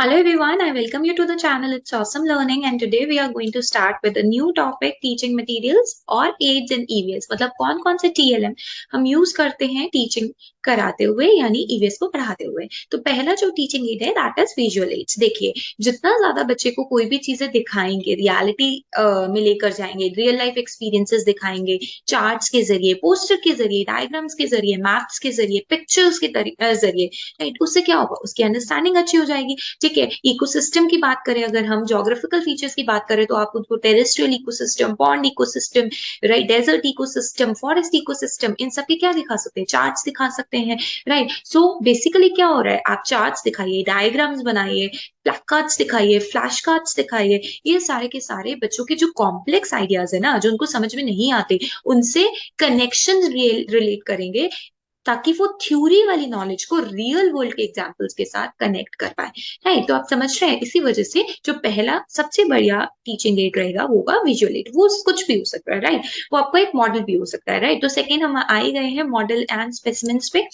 Hello everyone, I welcome you to the channel. It's Awesome Learning and today we are going to start with a new topic teaching materials और aids in EVS मतलब कौन कौन से TLM हम use करते हैं teaching कराते हुए यानी EVS को पढ़ाते हुए। तो पहला जो टीचिंग एड है दैट इज विजुअल एड्स। देखिए जितना ज्यादा बच्चे को कोई भी चीजें दिखाएंगे रियलिटी में लेकर जाएंगे, रियल लाइफ एक्सपीरियंसेस दिखाएंगे, चार्ट्स के जरिए, पोस्टर के जरिए, डायग्राम्स के जरिए, मैप्स के जरिए, पिक्चर्स के जरिए, राइट, उससे क्या होगा, उसकी अंडरस्टैंडिंग अच्छी हो जाएगी। ठीक है, इकोसिस्टम की बात करें, अगर हम ज्योग्राफिकल फीचर्स की बात करें तो आप उनको terrestrial ecosystem, pond ecosystem, right, desert ecosystem, forest ecosystem, इन सब के क्या दिखा सकते हैं, चार्ट्स दिखा सकते हैं। राइट, सो बेसिकली क्या हो रहा है, आप चार्ट्स दिखाइए, डायग्राम्स बनाइए, प्लैक कार्ड्स दिखाइए, फ्लैश कार्ड्स दिखाइए, ये सारे के सारे बच्चों के जो कॉम्प्लेक्स आइडियाज है ना, जो उनको समझ में नहीं आते, उनसे कनेक्शन रिलेट करेंगे ताकि वो थ्योरी वाली नॉलेज को रियल वर्ल्ड के एग्जांपल्स के साथ कनेक्ट कर पाए। राइट, तो आप समझ रहे हैं, इसी वजह से जो पहला सबसे बढ़िया टीचिंग एड रहेगा वो होगा विजुअल एड। वो कुछ भी हो सकता है, राइट, वो आपका एक मॉडल भी हो सकता है। राइट, तो सेकेंड हम आ ही गए हैं मॉडल एंड स्पेसिमेंस पे।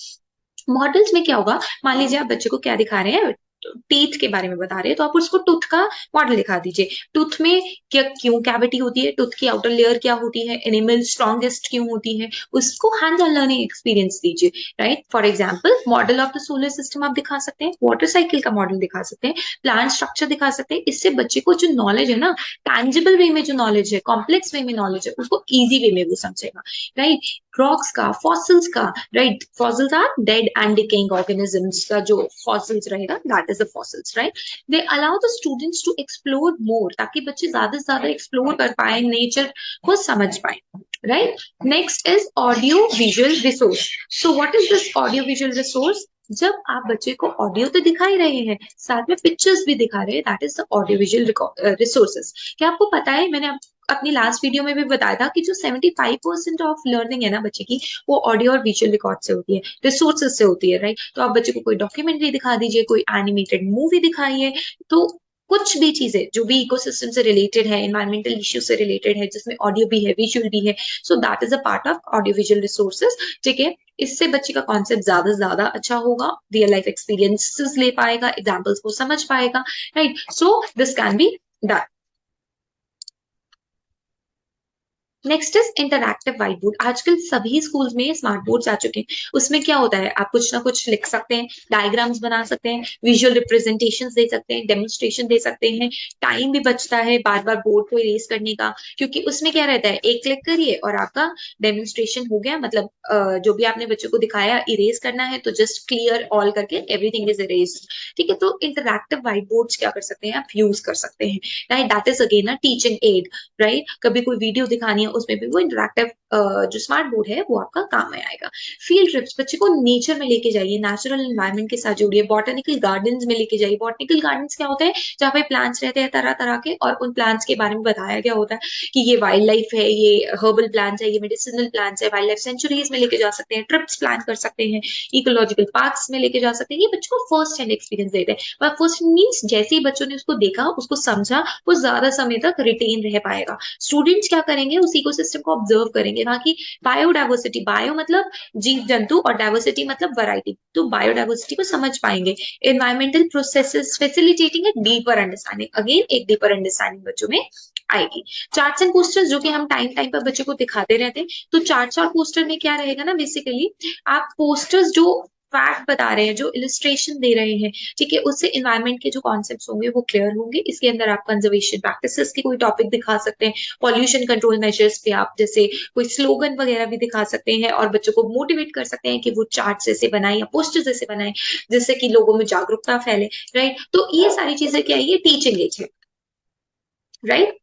मॉडल्स में क्या होगा, मान लीजिए आप बच्चे को क्या दिखा रहे हैं, टीथ के बारे में बता रहे हैं, तो आप उसको टूथ का मॉडल दिखा दीजिए। टूथ में क्या क्यों कैविटी होती है, टूथ की आउटर लेयर क्या होती है, एनिमल स्ट्रॉन्गेस्ट क्यों होती है, उसको हैंड्स ऑन लर्निंग एक्सपीरियंस दीजिए। Right, for example model of the solar system आप दिखा सकते हैं, वाटर साइकिल का मॉडल दिखा सकते हैं, प्लांट स्ट्रक्चर दिखा सकते हैं। इससे बच्चे को जो नॉलेज है ना, टैंजिबल वे में जो नॉलेज है, कॉम्प्लेक्स वे में नॉलेज है, उसको इजी वे में वो समझेगा। राइट, रॉक्स का, फॉसिल्स का, right, fossils are dead and decaying organisms का जो फॉसिल्स रहेगा that is the fossils. Right, they allow the students to explore more, ताकि बच्चे ज्यादा से ज्यादा एक्सप्लोर कर पाए, नेचर को समझ पाए। Right, next is audio visual resource. So what is this audio visual resource, जब आप बच्चे को ऑडियो तो दिखा ही रहे हैं, साथ में पिक्चर्स भी दिखा रहे हैं, that is the audio visual resources. क्या आपको पता है, मैंने अपनी लास्ट वीडियो में भी बताया था कि जो 75% ऑफ लर्निंग है ना बच्चे की, वो ऑडियो और विजुअल रिकॉर्ड से होती है, रिसोर्सेज से होती है। राइट, तो आप बच्चे को कोई डॉक्यूमेंट्री दिखा दीजिए, कोई एनिमेटेड मूवी दिखाइए, तो कुछ भी चीजें जो भी इकोसिस्टम से रिलेटेड है, एनवायरमेंटल इश्यू से रिलेटेड है, जिसमें ऑडियो भी है, विजुअल भी है, so that is a part of audio visual resources. ठीक है, इससे बच्चे का कॉन्सेप्ट ज्यादा से ज्यादा अच्छा होगा, रियल लाइफ एक्सपीरियंसेस ले पाएगा, एग्जाम्पल्स को समझ पाएगा। Right, so this can be done. Next is interactive white board. आजकल सभी स्कूल्स में स्मार्ट बोर्ड्स आ चुके हैं। उसमें क्या होता है, आप कुछ ना कुछ लिख सकते हैं, डायग्राम्स बना सकते हैं, विजुअल रिप्रेजेंटेशंस दे सकते हैं, डेमोन्स्ट्रेशन दे सकते हैं। टाइम भी बचता है बार बार बोर्ड को इरेज करने का, क्योंकि उसमें क्या रहता है, एक क्लिक करिए और आपका डेमोन्स्ट्रेशन हो गया, मतलब जो भी आपने बच्चों को दिखाया इरेज करना है तो जस्ट क्लियर ऑल करके एवरीथिंग इज इरेज। ठीक है, तो इंटरैक्टिव व्हाइट बोर्ड्स क्या कर सकते हैं, आप यूज कर सकते हैं। Right, that is again a teaching add. Right, कभी कोई वीडियो दिखानी है उसमें भी वो इंटरैक्टिव जो स्मार्ट बोर्ड है वो आपका काम में आएगा। फील्ड ट्रिप्स, बच्चे को नेचर में लेके जाइए, नेचुरल एनवायरनमेंट के साथ जोड़िए, बॉटनिकल गार्डन्स में लेके जाइए। बॉटनिकल गार्डन्स क्या होता है, जहाँ पे प्लांट्स रहते हैं तरह तरह के, और उन प्लांट्स के बारे में बताया गया होता है कि ये वाइल्ड लाइफ है, ये हर्बल प्लांट्स है, ये मेडिसिनल प्लांट्स है। वाइल्ड लाइफ सेंचुरीज में लेके जा सकते हैं, ट्रिप्स प्लान कर सकते हैं, इकोलॉजिकल पार्क्स में लेके जा सकते हैं। ये बच्चों को फर्स्ट हैंड एक्सपीरियंस देते हैं। फर्स्ट मीन्स जैसे ही बच्चों ने उसको देखा, उसको समझा, वो ज्यादा समय तक रिटेन रह पाएगा। स्टूडेंट्स क्या करेंगे, उस इकोसिस्टम को ऑब्जर्व करेंगे, वहां की बायोडाइवर्सिटी, बायो मतलब जीव जंतु और डाइवर्सिटी मतलब वैरायटी, तो बायोडाइवर्सिटी को समझ पाएंगे। Environmental processes facilitating a deeper understanding, again एक डीपर अंडरस्टैंडिंग बच्चों में आएगी। चार्ट्स एंड पोस्टर्स जो कि हम टाइम टाइम पर बच्चों को दिखाते रहते हैं, तो चार्ट्स और पोस्टर में क्या रहेगा ना, बेसिकली आप पोस्टर्स जो फैक्ट बता रहे हैं, जो इलिस्ट्रेशन दे रहे हैं, ठीक है, उससे इन्वायरमेंट के जो कॉन्सेप्ट्स होंगे वो क्लियर होंगे। इसके अंदर आप कंजर्वेशन प्रैक्टिसेस की कोई टॉपिक दिखा सकते हैं, पॉल्यूशन कंट्रोल मेजर्स पे आप जैसे कोई स्लोगन वगैरह भी दिखा सकते हैं, और बच्चों को मोटिवेट कर सकते हैं कि वो चार्ट जैसे बनाए या पोस्टर जैसे बनाए, जिससे कि लोगों में जागरूकता फैले। राइट, तो ये सारी चीजें क्या है, ये टीचिंग एज है। Right,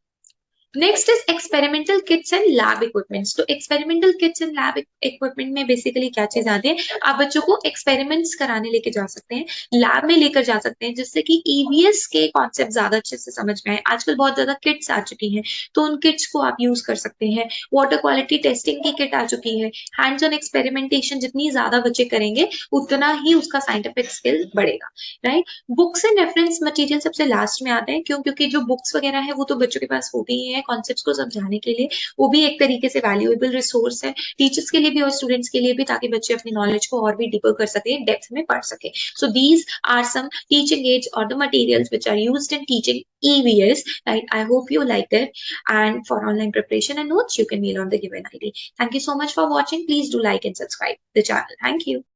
next is experimental kits and lab equipments. तो experimental kits and lab equipment में बेसिकली क्या चीज आती है, आप बच्चों को एक्सपेरिमेंट्स कराने लेके जा सकते हैं, लैब में लेकर जा सकते हैं, जिससे कि ईवीएस के कॉन्सेप्ट ज्यादा अच्छे से समझ में आए। आजकल बहुत ज्यादा किट्स आ चुकी हैं, तो उन किट्स को आप यूज कर सकते हैं। वाटर क्वालिटी टेस्टिंग की किट आ चुकी है। हैंड्स ऑन एक्सपेरिमेंटेशन जितनी ज्यादा बच्चे करेंगे, उतना ही उसका साइंटिफिक स्किल बढ़ेगा। Right, books and reference material सबसे लास्ट में आते हैं, क्यों, क्योंकि जो बुक्स वगैरह है वो तो बच्चों के पास होती ही है, कॉन्सेप्ट्स को समझाने के लिए, वो भी एक तरीके से वैल्यूएबल रिसोर्स है, टीचर्स के लिए भी और स्टूडेंट्स के लिए भी, ताकि बच्चे अपनी नॉलेज को और भी डीपर कर सके, डेप्थ में पढ़ सके। So these are some teaching aids or the materials which are used in teaching EVS, right? I hope you liked it. And for online preparation and notes, you can mail on the given ID. Thank you so much for watching. Please do like and subscribe the channel. Thank you.